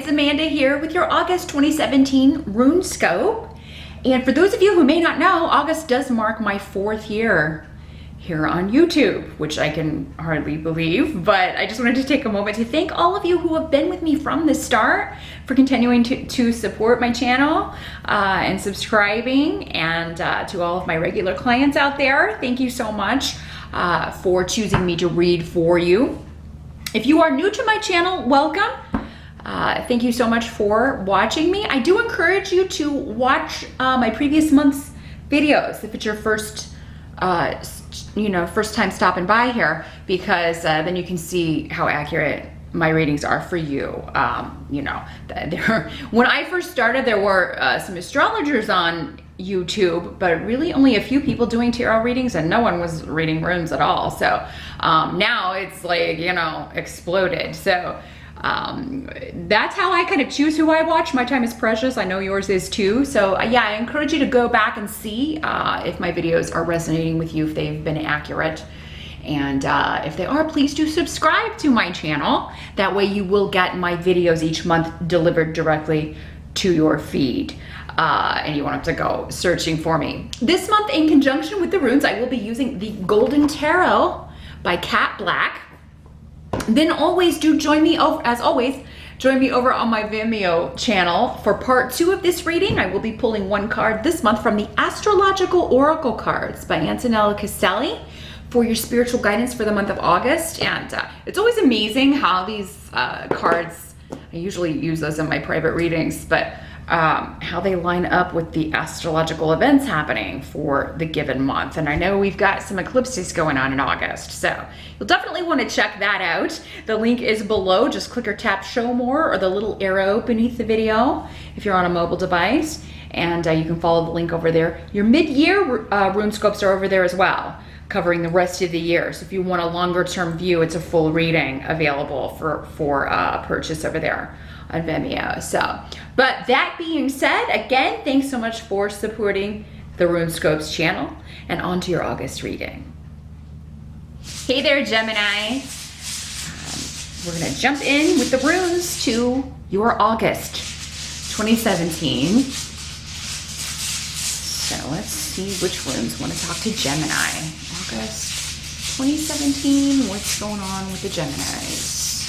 it's Amanda here with your August 2017 RuneScope. And for those of you who may not know, August does mark my 4th year here on YouTube, which I can hardly believe, but I just wanted to take a moment to thank all of you who have been with me from the start, for continuing to support my channel and subscribing, and to all of my regular clients out there, thank you so much for choosing me to read for you. If you are new to my channel, welcome. Thank you so much for watching me. I do encourage you to watch my previous month's videos if it's your first time stopping by here, because then you can see how accurate my readings are for you. When I first started, there were some astrologers on YouTube, but really only a few people doing tarot readings, and no one was reading runes at all. So now it's like, exploded. So that's how I kind of choose who I watch. My time is precious. I know yours is too. So yeah, I encourage you to go back and see if my videos are resonating with you, if they've been accurate. And if they are, please do subscribe to my channel. That way you will get my videos each month delivered directly to your feed. And you won't have to go searching for me. This month, in conjunction with the runes, I will be using the Golden Tarot by Cat Black. Then always do join me over, as always, join me over on my Vimeo channel for part 2 of this reading. I will be pulling one card this month from the Astrological Oracle cards by Antonella Castelli for your spiritual guidance for the month of August. And it's always amazing how these cards, I usually use those in my private readings, but how they line up with the astrological events happening for the given month. And I know we've got some eclipses going on in August, so you'll definitely want to check that out. The link is below. Just click or tap show more, or the little arrow beneath the video if you're on a mobile device, and you can follow the link over there. Your mid-year RuneScopes are over there as well, covering the rest of the year. So if you want a longer term view, it's a full reading available for purchase over there on Vimeo. So, but that being said, again, thanks so much for supporting the RuneScopes channel, and on to your August reading. Hey there, Gemini. We're gonna jump in with the runes to your August 2017. So let's see which runes want to talk to Gemini. August 2017, what's going on with the Geminis?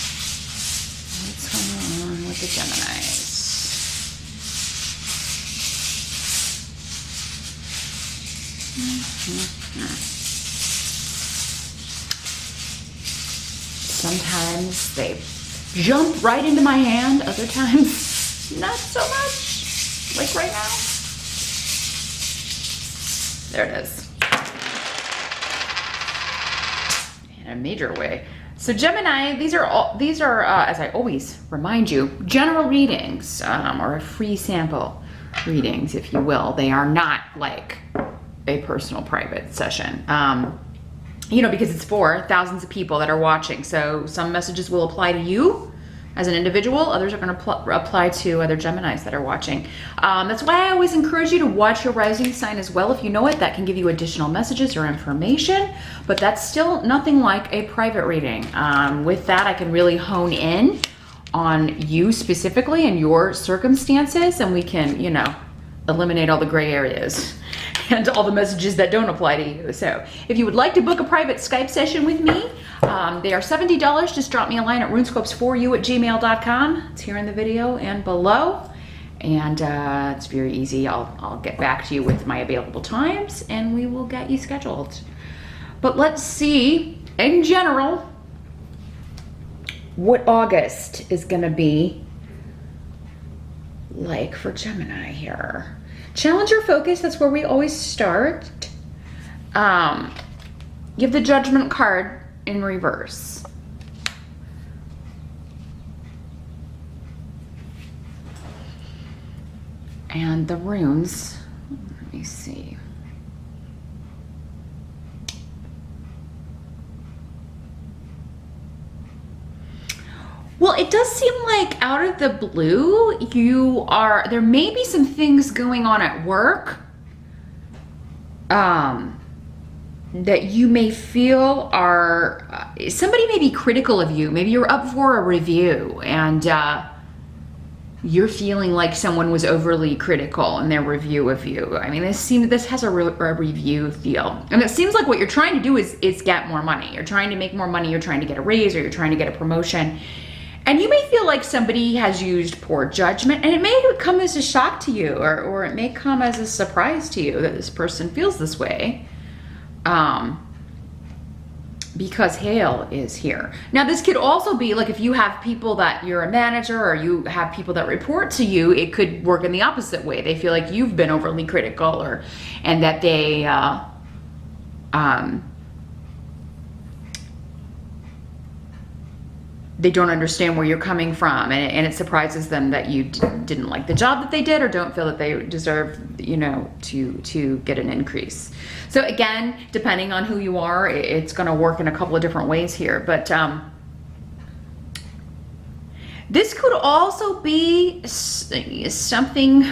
What's going on with the Geminis? Sometimes they jump right into my hand, other times not so much, like right now. There it is. In a major way. So Gemini, these are as I always remind you, general readings, or free sample readings, if you will. They are not like a personal private session, because it's for thousands of people that are watching. So some messages will apply to you as an individual, others are going to apply to other Geminis that are watching. That's why I always encourage you to watch your rising sign as well. If you know it, that can give you additional messages or information, but that's still nothing like a private reading. With that, I can really hone in on you specifically and your circumstances, and we can, eliminate all the gray areas and all the messages that don't apply to you. So if you would like to book a private Skype session with me, they are $70. Just drop me a line at runescopes4you@gmail.com. It's here in the video and below. And it's very easy. I'll get back to you with my available times, and we will get you scheduled. But let's see, in general, what August is gonna be like for Gemini here. Challenge your focus, that's where we always start. You have the Judgment card in reverse. And the runes, let me see. Well, it does seem like out of the blue, there may be some things going on at work that you may feel are, somebody may be critical of you. Maybe you're up for a review, and you're feeling like someone was overly critical in their review of you. I mean, this has a review feel. And it seems like what you're trying to do is get more money. You're trying to make more money. You're trying to get a raise, or you're trying to get a promotion. And you may feel like somebody has used poor judgment, and it may come as a shock to you, or it may come as a surprise to you that this person feels this way. Because hail is here. Now, this could also be like if you have people that you're a manager, or you have people that report to you, it could work in the opposite way. They feel like you've been overly critical, and that they don't understand where you're coming from, and it surprises them that you didn't like the job that they did, or don't feel that they deserve, to get an increase. So again, depending on who you are, it's going to work in a couple of different ways here. But this could also be something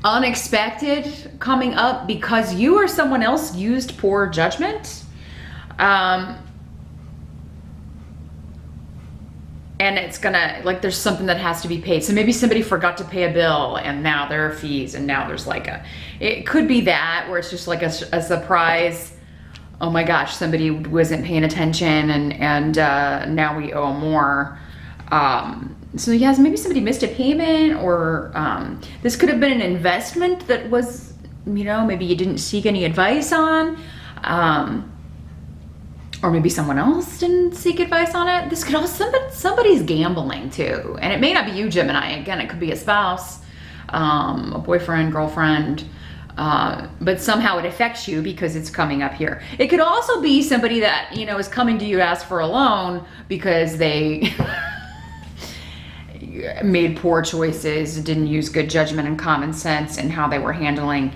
unexpected coming up because you or someone else used poor judgment. And it's gonna, like, there's something that has to be paid. So maybe somebody forgot to pay a bill, and now there are fees, and now there's like it could be that, where it's just like a surprise. Oh my gosh, somebody wasn't paying attention, and now we owe more. So yes, maybe somebody missed a payment, or this could have been an investment that was, maybe you didn't seek any advice on. Or maybe someone else didn't seek advice on it. This could also, somebody's gambling too. And it may not be you, Gemini. Again, it could be a spouse, a boyfriend, girlfriend, but somehow it affects you because it's coming up here. It could also be somebody that, is coming to you to ask for a loan because they made poor choices, didn't use good judgment and common sense in how they were handling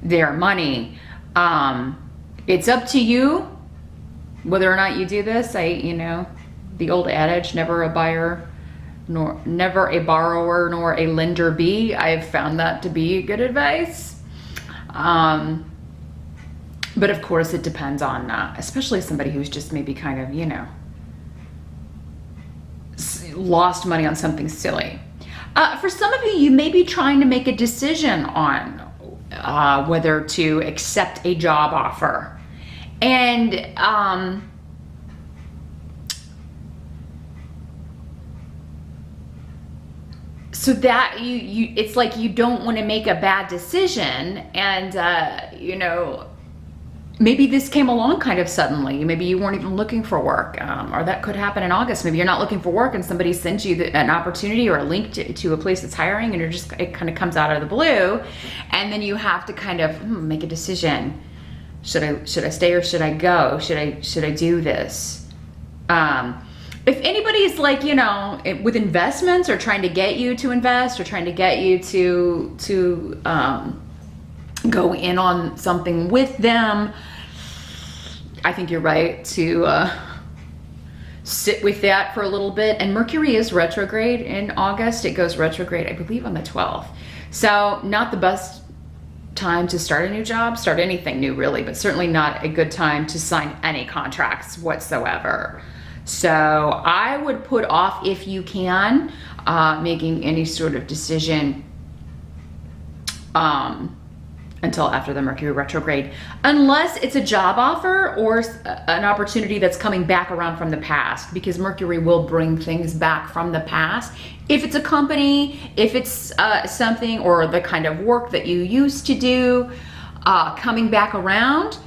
their money. It's up to you whether or not you do this. The old adage, never a borrower nor a lender be. I've found that to be good advice. But of course it depends on, especially somebody who's just maybe kind of, lost money on something silly. For some of you, you may be trying to make a decision on whether to accept a job offer. And so that it's like you don't want to make a bad decision, and maybe this came along kind of suddenly. Maybe you weren't even looking for work, or that could happen in August. Maybe you're not looking for work, and somebody sends you an opportunity or a link to a place that's hiring, and it kind of comes out of the blue, and then you have to kind of make a decision. Should I stay or should I go? Should I do this? If anybody's like, with investments, or trying to get you to invest, or trying to get you to go in on something with them, I think you're right to sit with that for a little bit. And Mercury is retrograde in August. It goes retrograde, I believe, on the 12th. So not the best time to start a new job, start anything new really, but certainly not a good time to sign any contracts whatsoever. So I would put off, if you can, making any sort of decision until after the Mercury retrograde, unless it's a job offer or an opportunity that's coming back around from the past, because Mercury will bring things back from the past. If it's a company, if it's something or the kind of work that you used to do coming back around,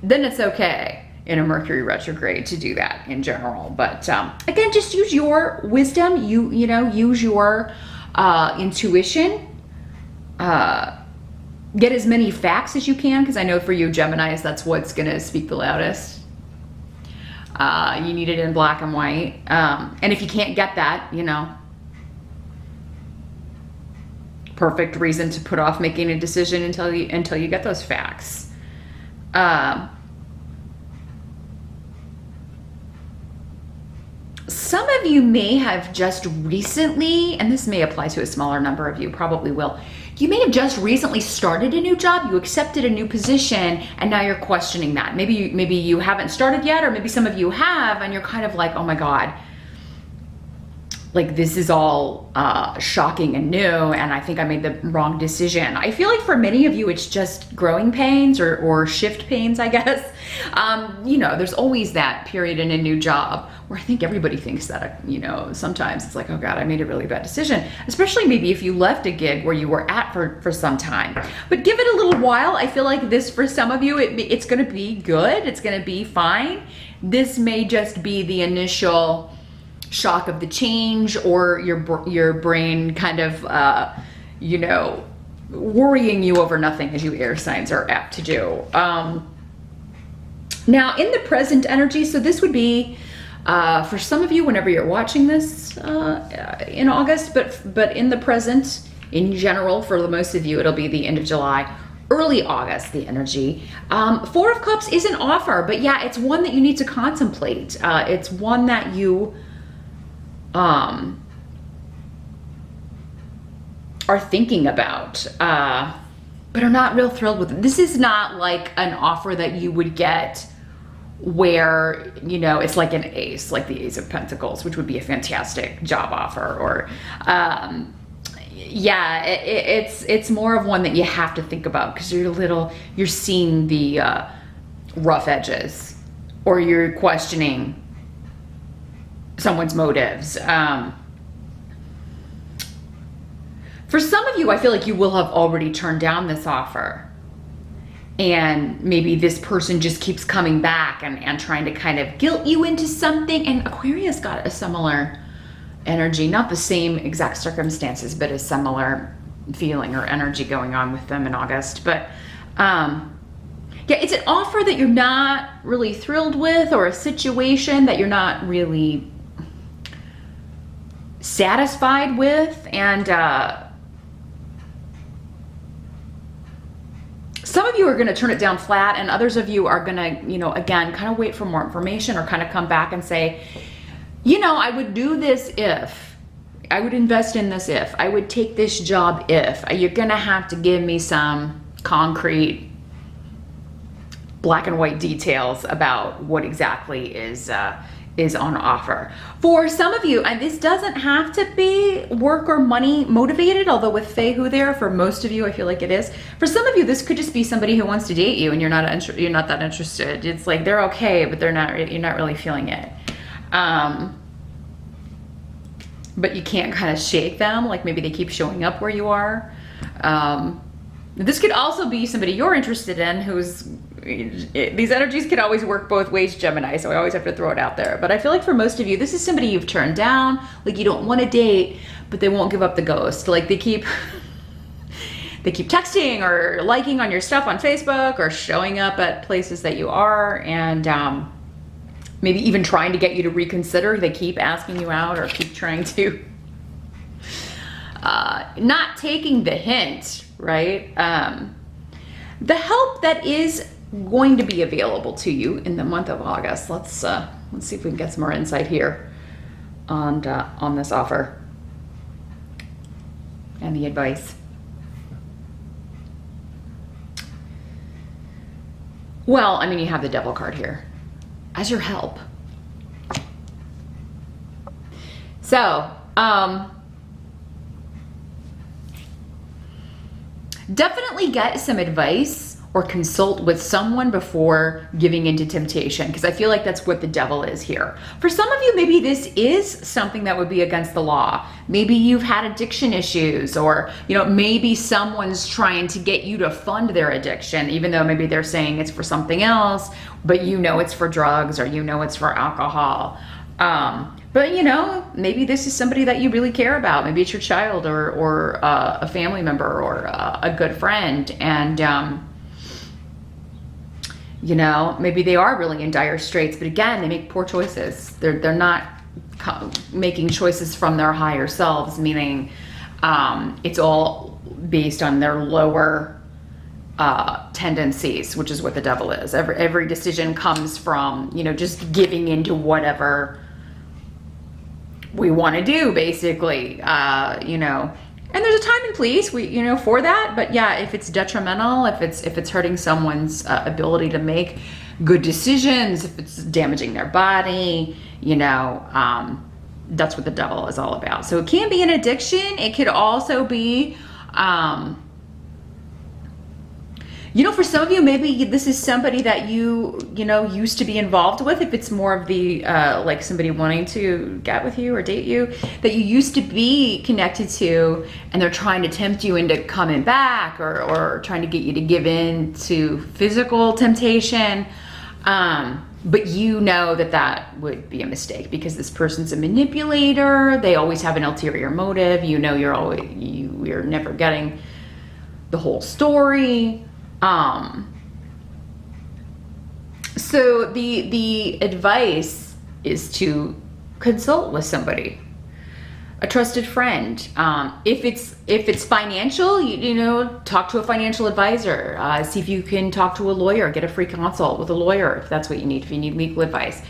then it's okay in a Mercury retrograde to do that in general. But again, just use your wisdom, use your intuition, get as many facts as you can, because I know for you Geminis, that's what's gonna speak the loudest. You need it in black and white, and if you can't get that, perfect reason to put off making a decision until you get those facts. Some of you may have just recently, and this may apply to a smaller number of you, probably will, you may have just recently started a new job, you accepted a new position, and now you're questioning that. Maybe you haven't started yet, or maybe some of you have, and you're kind of like, oh my God, like this is all shocking and new, and I think I made the wrong decision. I feel like for many of you, it's just growing pains or shift pains, I guess. You know, there's always that period in a new job where I think everybody thinks that, you know, sometimes it's like, oh God, I made a really bad decision, especially maybe if you left a gig where you were at for some time. But give it a little while. I feel like this, for some of you, it's going to be good. It's going to be fine. This may just be the initial shock of the change, or your brain kind of, you know, worrying you over nothing, as you air signs are apt to do. Now, in the present energy, so this would be for some of you whenever you're watching this in August, but in the present, in general, for the most of you, it'll be the end of July, early August, the energy. Four of Cups is an offer, but yeah, it's one that you need to contemplate. It's one that you are thinking about, but are not real thrilled with it. This is not like an offer that you would get where, you know, it's like an ace, like the Ace of Pentacles, which would be a fantastic job offer, or yeah, it's more of one that you have to think about, because you're seeing the rough edges, or you're questioning someone's motives. For some of you, I feel like you will have already turned down this offer, and maybe this person just keeps coming back and trying to kind of guilt you into something. And Aquarius got a similar energy, not the same exact circumstances, but a similar feeling or energy going on with them in August. But yeah, it's an offer that you're not really thrilled with, or a situation that you're not really satisfied with. And some of you are going to turn it down flat, and others of you are going to, you know, again, kind of wait for more information, or kind of come back and say, you know, I would do this if, I would invest in this if, I would take this job if. You're going to have to give me some concrete black and white details about what exactly is on offer. For some of you, and this doesn't have to be work or money motivated, although with Fehu there, for most of you, I feel like it is. For some of you, this could just be somebody who wants to date you, and you're not that interested. It's like they're okay, but you're not really feeling it. But you can't kind of shake them, like maybe they keep showing up where you are. This could also be somebody you're interested in who's, these energies can always work both ways, Gemini, so I always have to throw it out there. But I feel like for most of you, this is somebody you've turned down, like you don't want to date, but they won't give up the ghost. Like they keep texting or liking on your stuff on Facebook, or showing up at places that you are, and maybe even trying to get you to reconsider. They keep asking you out, or keep trying to not taking the hint, right? The help that is going to be available to you in the month of August. Let's see if we can get some more insight here on this offer and the advice. Well, I mean, you have the Devil card here as your help. So, definitely get some advice or consult with someone before giving into temptation, because I feel like that's what the Devil is here. For some of you, maybe this is something that would be against the law. Maybe you've had addiction issues, or, you know, maybe someone's trying to get you to fund their addiction, even though maybe they're saying it's for something else, but you know it's for drugs, or you know it's for alcohol. But you know, maybe this is somebody that you really care about. Maybe it's your child, or a family member, or a good friend. And you know, maybe they are really in dire straits, but again, they make poor choices. They're not making choices from their higher selves, meaning it's all based on their lower tendencies, which is what the Devil is. Every decision comes from, you know, just giving into whatever we want to do, basically, you know. And there's a time and place, you know, for that. But yeah, if it's detrimental, if it's hurting someone's ability to make good decisions, if it's damaging their body, you know, That's what the devil is all about. So it can be an addiction. It could also be, you know, for some of you, maybe this is somebody that you know, used to be involved with. If it's more of the, like somebody wanting to get with you or date you, that you used to be connected to, and they're trying to tempt you into coming back, or trying to get you to give in to physical temptation. But you know that that would be a mistake, because this person's a manipulator. They always have an ulterior motive. You know, you're never getting the whole story. So the advice is to consult with somebody, a trusted friend. If it's financial, you know, talk to a financial advisor. See if you can talk to a lawyer, get a free consult with a lawyer if that's what you need, if you need legal advice.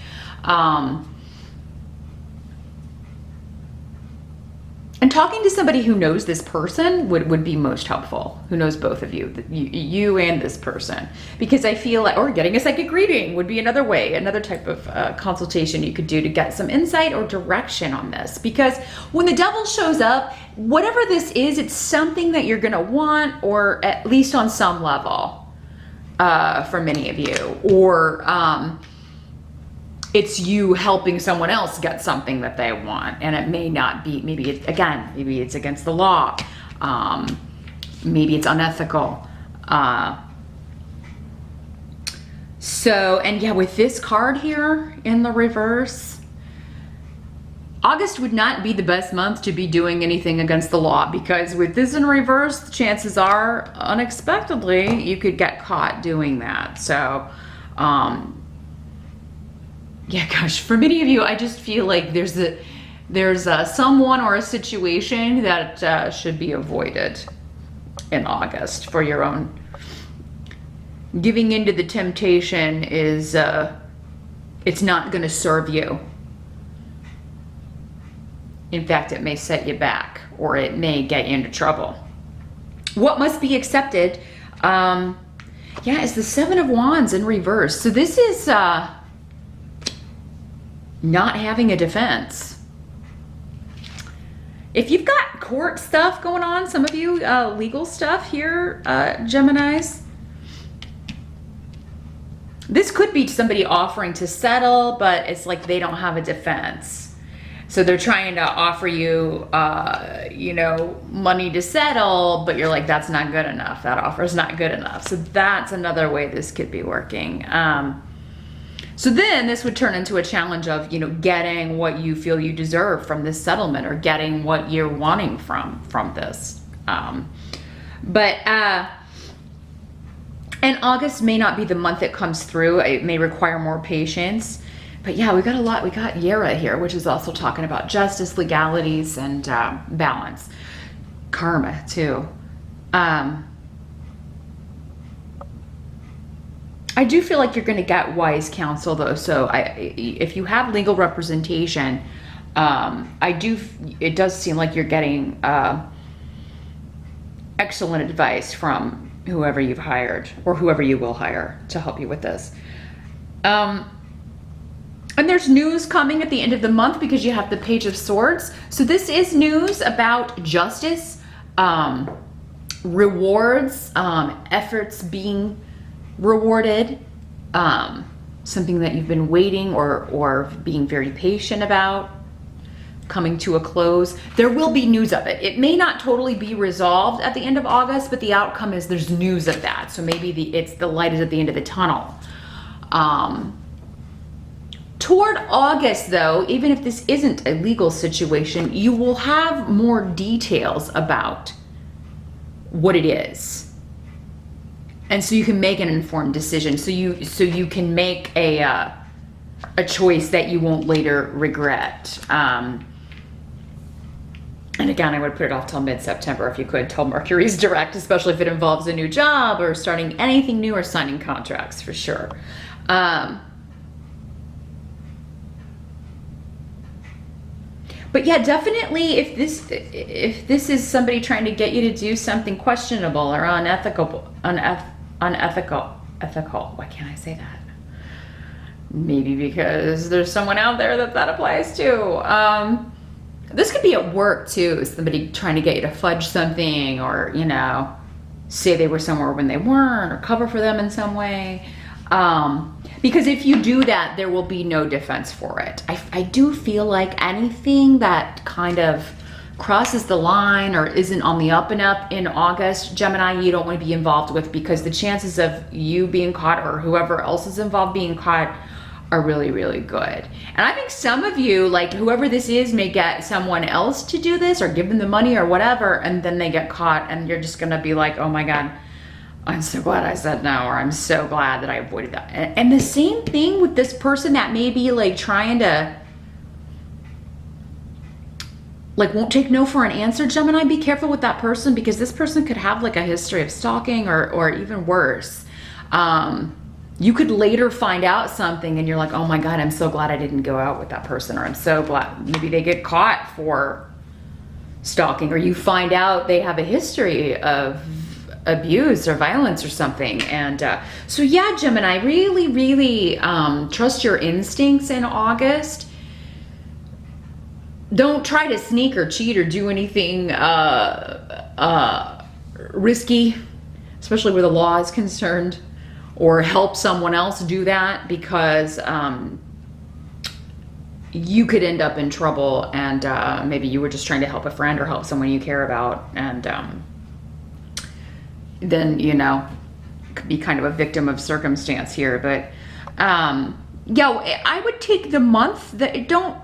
And talking to somebody who knows this person would be most helpful, who knows both of you, you and this person. Because I feel like, or getting a psychic reading would be another way, another type of consultation you could do to get some insight or direction on this. Because when the devil shows up, whatever this is, it's something that you're gonna want, or at least on some level, for many of you. Or it's you helping someone else get something that they want, and it may not be, maybe it's against the law, maybe it's unethical. So, and yeah, with this card here in the reverse, August would not be the best month to be doing anything against the law, because with this in reverse, chances are unexpectedly you could get caught doing that. So, yeah, gosh, for many of you, I just feel like there's someone or a situation that should be avoided in August for your own. Giving into the temptation is, it's not going to serve you. In fact, it may set you back, or it may get you into trouble. What must be accepted, is the Seven of Wands in reverse. So this is, not having a defense. If you've got court stuff going on, some of you legal stuff here, Geminis, this could be somebody offering to settle, but it's like they don't have a defense. So they're trying to offer you, you know, money to settle, but you're like, that's not good enough. That offer is not good enough. So that's another way this could be working. So then this would turn into a challenge of, you know, getting what you feel you deserve from this settlement, or getting what you're wanting from this. And August may not be the month it comes through. It may require more patience. But yeah, we got a lot. We got Yera here, which is also talking about justice, legalities, and balance. Karma too. I do feel like you're going to get wise counsel though. So if you have legal representation, it does seem like you're getting excellent advice from whoever you've hired, or whoever you will hire to help you with this. And there's news coming at the end of the month, because you have the Page of Swords. So this is news about justice, rewards, efforts being rewarded, something that you've been waiting or being very patient about coming to a close. There will be news of it. It may not totally be resolved at the end of August, but the outcome is there's news of that. So maybe it's the light is at the end of the tunnel. Toward August though, even if this isn't a legal situation, you will have more details about what it is. And so you can make an informed decision. So you can make a choice that you won't later regret. And again, I would put it off till mid-September if you could, till Mercury's direct, especially if it involves a new job or starting anything new or signing contracts, for sure. But yeah, definitely if this is somebody trying to get you to do something questionable or unethical, why can't I say that? Maybe because there's someone out there that applies to. This could be at work too. Somebody trying to get you to fudge something, or, you know, say they were somewhere when they weren't, or cover for them in some way. Because if you do that, there will be no defense for it. I do feel like anything that kind of crosses the line or isn't on the up and up in August, Gemini, you don't want to be involved with, because the chances of you being caught or whoever else is involved being caught are really, really good. And I think some of you, like whoever this is, may get someone else to do this or give them the money or whatever, and then they get caught, and you're just gonna be like, oh my God, I'm so glad I said no, or I'm so glad that I avoided that. And the same thing with this person that may be like trying to, like, won't take no for an answer, Gemini. Be careful with that person, because this person could have like a history of stalking or even worse. You could later find out something and you're like, oh my God, I'm so glad I didn't go out with that person, or I'm so glad maybe they get caught for stalking, or you find out they have a history of abuse or violence or something. And so yeah, Gemini, really, really trust your instincts in August. Don't try to sneak or cheat or do anything risky, especially where the law is concerned, or help someone else do that, because you could end up in trouble, and maybe you were just trying to help a friend or help someone you care about, and then, you know, could be kind of a victim of circumstance here. But yeah, I would take the month that don't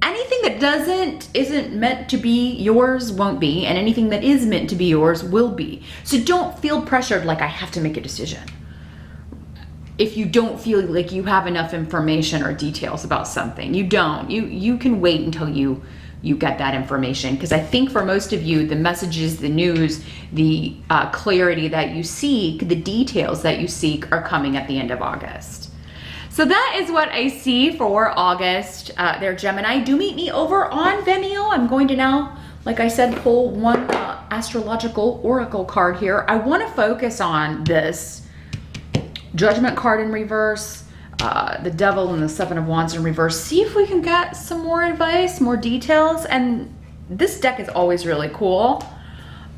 anything that isn't meant to be yours won't be, and anything that is meant to be yours will be. So don't feel pressured like I have to make a decision if you don't feel like you have enough information or details about something. You don't. You can wait until you get that information, because I think for most of you, the messages, the news, the clarity that you seek, the details that you seek are coming at the end of August. So that is what I see for August there, Gemini. Do meet me over on Vimeo. I'm going to now, like I said, pull one Astrological Oracle card here. I want to focus on this Judgment card in reverse, the Devil and the Seven of Wands in reverse. See if we can get some more advice, more details. And this deck is always really cool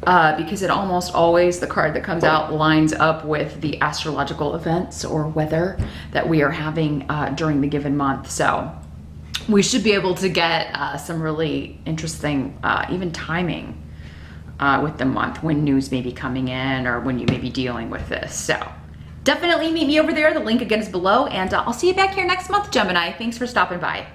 because it almost always, the card that comes out lines up with the astrological events or weather that we are having during the given month. So we should be able to get some really interesting, even timing with the month, when news may be coming in or when you may be dealing with this. So definitely meet me over there. The link again is below, and I'll see you back here next month, Gemini. Thanks for stopping by.